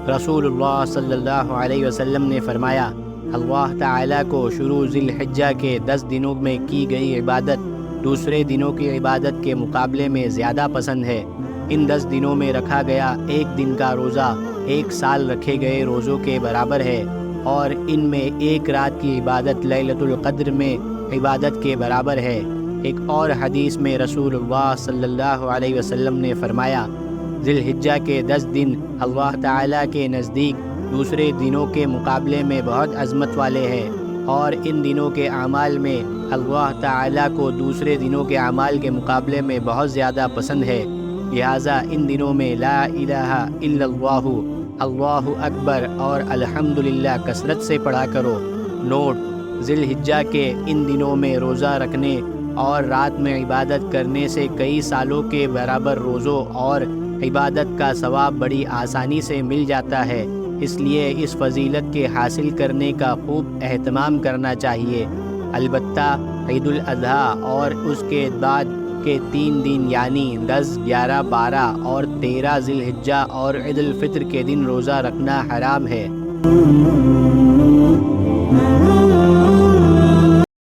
رسول اللہ صلی اللہ علیہ وسلم نے فرمایا، اللہ تعالیٰ کو شروع ذی الحجہ کے 10 دنوں میں کی گئی عبادت دوسرے دنوں کی عبادت کے مقابلے میں زیادہ پسند ہے۔ ان 10 دنوں میں رکھا گیا ایک دن کا روزہ 1 سال رکھے گئے روزوں کے برابر ہے، اور ان میں ایک رات کی عبادت لیلۃ القدر میں عبادت کے برابر ہے۔ ایک اور حدیث میں رسول اللہ صلی اللہ علیہ وسلم نے فرمایا، ذی الحجہ کے 10 دن اللہ تعالیٰ کے نزدیک دوسرے دنوں کے مقابلے میں بہت عظمت والے ہیں، اور ان دنوں کے اعمال میں اللہ تعالیٰ کو دوسرے دنوں کے اعمال کے مقابلے میں بہت زیادہ پسند ہے، لہٰذا ان دنوں میں لا الہ الا اللہ، اللہ اکبر اور الحمدللہ کثرت سے پڑھا کرو۔ نوٹ: ذی الحجہ کے ان دنوں میں روزہ رکھنے اور رات میں عبادت کرنے سے کئی سالوں کے برابر روزوں اور عبادت کا ثواب بڑی آسانی سے مل جاتا ہے، اس لیے اس فضیلت کے حاصل کرنے کا خوب اہتمام کرنا چاہیے۔ البتہ عید الاضحیٰ اور اس کے بعد کے 3 دن یعنی 10، 11، 12 اور 13 ذی الحجہ اور عید الفطر کے دن روزہ رکھنا حرام ہے۔